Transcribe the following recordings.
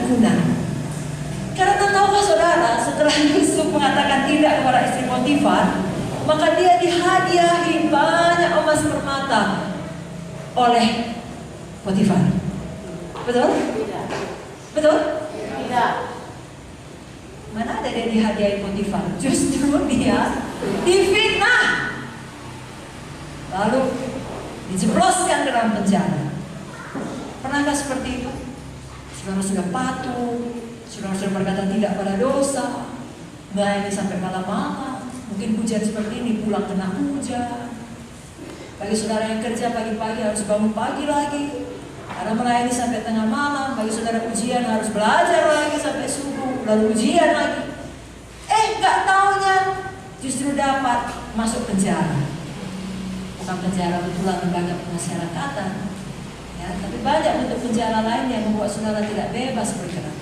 guna. Karena tahukah saudara, setelah Yusuf mengatakan tidak kepada istri Potifar, maka dia dihadiahi banyak emas permata oleh Potifar. Betul? Tidak. Betul? Tidak. Mana ada dia dihadiahi Potifar? Justru dia difitnah, lalu dijebloskan ke dalam penjara. Pernahkah seperti itu? Saudara sudah patuh, saudara sudah berkata tidak pada dosa, melayani sampai malam-malam. Mungkin hujan seperti ini, pulang kena hujan. Bagi saudara yang kerja pagi-pagi harus bangun pagi lagi, karena melayani sampai tengah malam. Bagi saudara ujian harus belajar lagi sampai subuh, lalu ujian lagi. Nggak taunya justru dapat masuk penjara. Bukan penjara betulan lembaga pemasyarakatan, ya, tapi banyak bentuk penjara lain yang membuat saudara tidak bebas bergerak.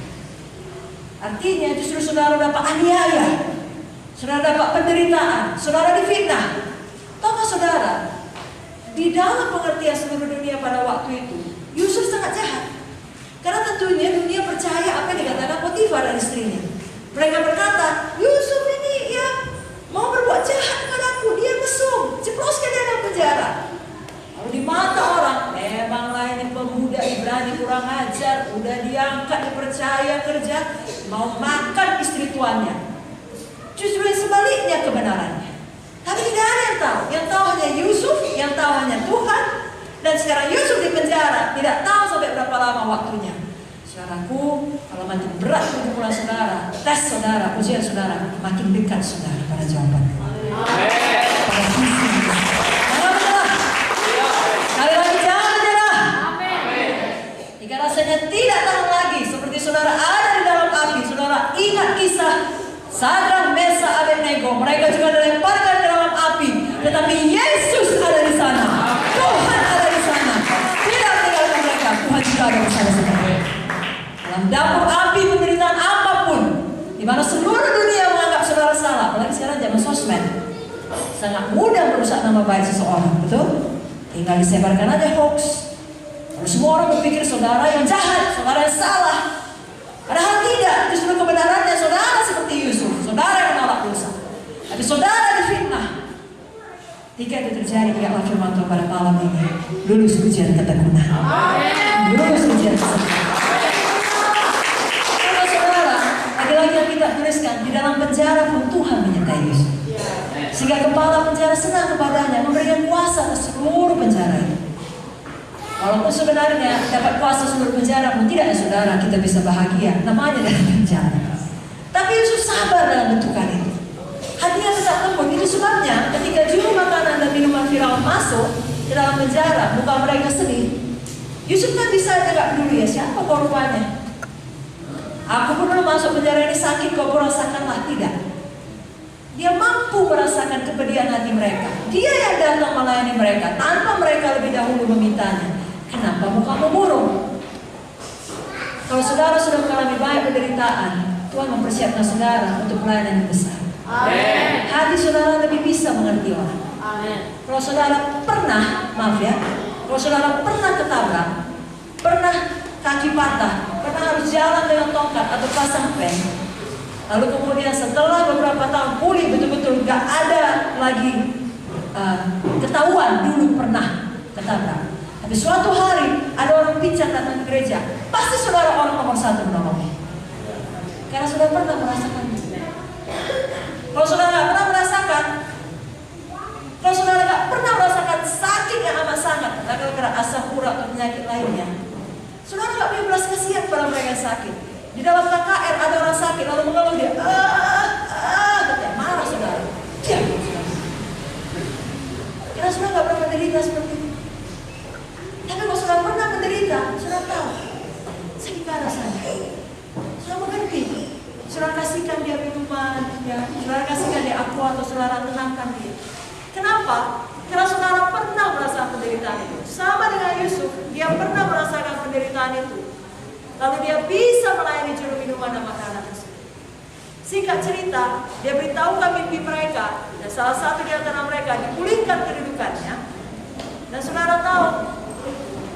Artinya justru saudara dapat aniaya, saudara dapat penderitaan, saudara difitnah. Tahukah saudara, di dalam pengertian seluruh dunia pada waktu itu, Yusuf sangat jahat. Karena tentunya dunia percaya apa yang dikatakan Potifar dan istrinya. Mereka berkata, Yusuf ini ya mau berbuat jahat kepadaku, dia mesum, jebloskan dia dalam penjara. Lalu di mata orang, memanglah ini pemuda Ibrani kurang ajar, udah diangkat, dipercaya kerja, mau makan istri tuannya. Justru yang sebaliknya kebenarannya. Tapi tidak ada yang tahu. Yang tahu hanya Yusuf, yang tahu hanya Tuhan. Dan sekarang Yusuf di penjara, tidak tahu sampai berapa lama waktunya. Saudaraku, kalau makin berat pergumulan saudara, tes saudara, ujian saudara, makin dekat saudara pada jawaban. Pada visi. Jangan menyerah. Sekali lagi jangan menyerah. Jika rasanya tidak tahan lagi, seperti saudara ada di dalam api, saudara ingat kisah Sadrak, Mesak, Abednego. Mereka juga dilemparkan ke dalam api, tetapi Yesus ada di sana. Tuhan ada di sana. Tidak meninggalkan mereka. Tuhan juga ada bersama-sama. Dalam dapur api penderitaan apapun, di mana seluruh dunia menganggap saudara salah, apalagi sekarang zaman sosmed, sangat mudah merusak nama baik seseorang, betul? Tinggal disebarkan aja hoax. Lalu semua orang berpikir saudara yang jahat, saudara yang salah. Padahal tidak, justru kebenarannya saudara seperti Yusuf, saudara yang menolak dosa. Tapi saudara difitnah. Jika itu terjadi, ya Allah firman Tuhan pada malam ini, lulus ujian ketekunan, lulus ujian kesabaran. Lagi-lagi yang kita tuliskan, di dalam penjara pun Tuhan menyertai Yusuf. Sehingga kepala penjara senang kepadanya, memberikan kuasa ke seluruh penjara itu. Walaupun sebenarnya dapat kuasa seluruh penjara pun tidak ya saudara, kita bisa bahagia, namanya dalam penjara. Tapi Yusuf sabar dalam bentukan itu. Hatinya tetap lembut. Itu sebabnya ketika juru makanan dan minuman Firaun masuk ke dalam penjara, muka mereka sedih. Yusuf kan bisa agak dulu ya, siapa korbannya? Aku pun dulu masuk penjara ini sakit, kau rasakanlah. Tidak. Dia mampu merasakan kepedihan hati mereka. Dia yang datang melayani mereka tanpa mereka lebih dahulu memintanya. Kenapa mukamu murung? Kalau saudara sudah mengalami banyak penderitaan, Tuhan mempersiapkan saudara untuk pelayanan yang besar. Amen. Hati saudara lebih bisa mengerti orang. Amen. Kalau saudara pernah, maaf ya, kalau saudara pernah ketabrak, pernah kaki patah, pernah harus jalan dengan tongkat atau pasang pen, lalu kemudian setelah beberapa tahun pulih betul-betul gak ada lagi ketahuan dulu pernah ketabrak. Tapi suatu hari ada orang pincang datang ke gereja, pasti saudara orang nomor satu menolongnya, karena sudah pernah merasakan. Kalau saudara gak pernah merasakan, kalau saudara gak pernah merasakan sakit yang amat sangat, karena asam urat atau penyakit lainnya, saudara gak punya belas kasihan pada mereka yang sakit. Di dalam KKR ada orang sakit lalu mengeluh dia, marah saudara. Diam saudara. Karena saudara gak pernah menderita seperti itu. Tapi kalau saudara pernah menderita, saudara tahu sakit rasanya. Saudara mengerti. Saudara kasihkan dia minuman, ya. Saudara kasihkan dia aqua atau saudara tenangkan dia. Kenapa? Karena saudara pernah merasakan penderitaan itu. Sama dengan Yusuf, dia pernah merasakan penderitaan itu. Lalu dia bisa melayani juru minuman dan makanan tersebut. Singkat cerita, dia beritahukan mimpi mereka, dan salah satu di antara mereka dipulihkan kedudukannya. Dan saudara tahu,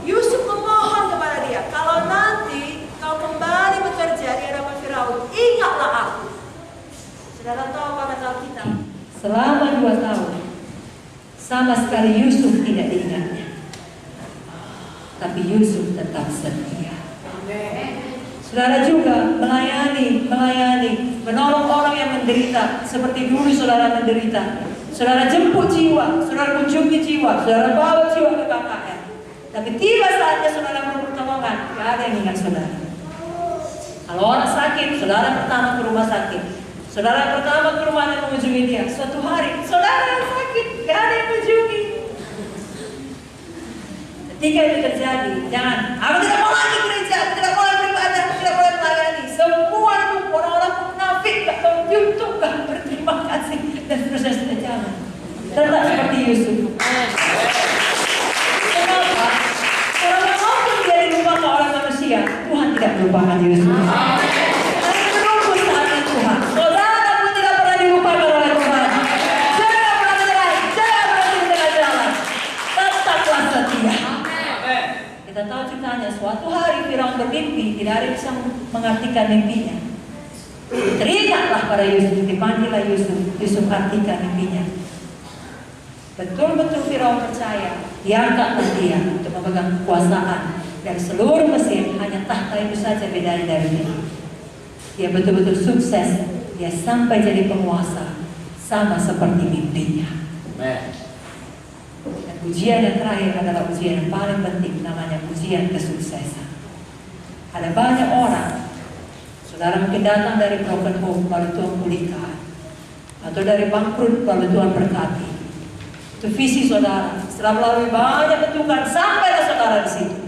Yusuf memohon kepada dia, kalau nanti kau kembali bekerja Saudara tahu pada Alkitab, selama 2 tahun sama sekali Yusuf tidak diingatnya, tapi Yusuf tetap setia. Saudara juga melayani, menolong orang yang menderita seperti dulu saudara menderita. Saudara jemput jiwa, saudara kunjungi jiwa, saudara bawa jiwa ke KKR. Tapi tiba saatnya saudara berpertolongan, gak ada yang ingat saudara. Kalau orang sakit, saudara pertama ke rumah sakit. Saudara pertama ke rumah yang mengunjungi dia. Suatu hari, saudara yang sakit, gak ada yang mengunjungi. Ketika itu terjadi, jangan, aku tidak mau lagi gereja, aku tidak mau lagi beribadah, aku tidak mau lagi melayani. Semua itu orang-orang munafik, gak tahu YouTube, gak berterima kasih, dan seterusnya sudah jalan. Tetap seperti Yusuf. Kenapa? Karena walaupun dia dilupakan oleh manusia, Tuhan tidak melupakan Yusuf. Tapi menunggu saatnya Tuhan. Saudara pun tidak pernah dilupakan oleh Tuhan. Jangan pernah menyerah, jangan pernah di tengah jalan. Tetaplah setia. Kita tahu ceritanya, suatu hari Firaun bermimpi, tidak ada yang bisa mengartikan mimpinya. Teringatlah pada Yusuf, dipanggillah Yusuf, Yusuf artikan mimpinya. Betul-betul Firaun percaya, diangkatlah dia untuk memegang kekuasaan dari seluruh Mesir, hanya tahta itu saja bedanya dari dia. Dia betul-betul sukses, dia sampai jadi penguasa, sama seperti mimpinya. Dan ujian yang terakhir adalah ujian yang paling penting, namanya ujian kesuksesan. Ada banyak orang, saudara mungkin datang dari broken home, lalu Tuhan pulihkan, atau dari bangkrut, lalu Tuhan berkati. Itu visi saudara. Setelah melalui banyak bentukan, sampailah saudara di situ.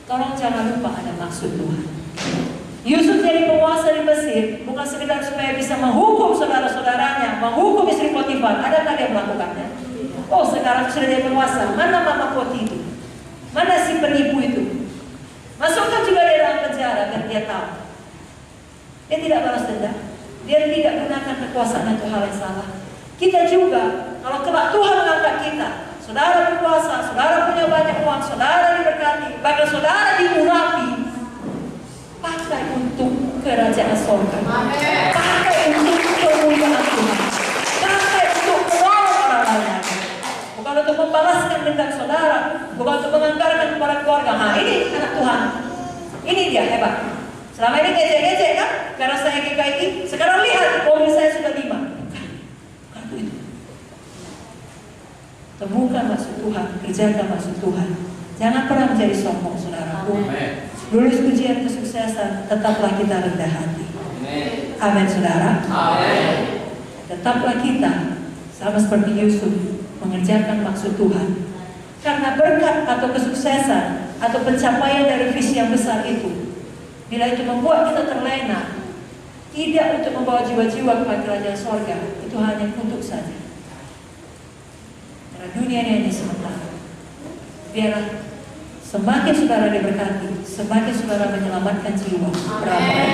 Tolong jangan lupa ada maksud Tuhan. Yusuf jadi penguasa di Mesir bukan sekedar supaya bisa menghukum saudara-saudaranya, menghukum istri Potifar. Adakah dia melakukannya? Oh, sekarang sudah jadi penguasa. Mana mama Poti itu? Mana si penipu itu? Masukkan juga dia dalam penjara biar dia tahu. Dia tidak balas dendam. Dia tidak gunakan kekuasaan untuk hal yang salah. Kita juga, kalau kelak Tuhan mengangkat kita, saudara berkuasa, saudara punya banyak uang, saudara diberkati, bahkan saudara diurapi, pakai untuk kerajaan surga, pakai untuk kemuliaan Tuhan, pakai untuk menolong orang lain, bukan untuk membalaskan dendam saudara, bukan untuk menganggarkan kepada keluarga. Nah, ini anak Tuhan, ini dia hebat. Selama ini ngecek-ngecek kan, karena saya GKI, sekarang lihat mobil saya sudah 5. Temukan maksud Tuhan, kerjakan maksud Tuhan. Jangan pernah menjadi sombong, saudaraku. Lulus ujian kesuksesan, tetaplah kita rendah hati. Amin, saudara. Amin. Tetaplah kita sama seperti Yusuf mengerjakan maksud Tuhan. Karena berkat atau kesuksesan atau pencapaian dari visi yang besar itu, bila itu membuat kita terlena, tidak untuk membawa jiwa-jiwa ke kerajaan sorga, itu hanya kutuk saja. Karena dunia ini hanya sementara. Biarlah semakin saudara diberkati, semakin saudara menyelamatkan jiwa. Berapa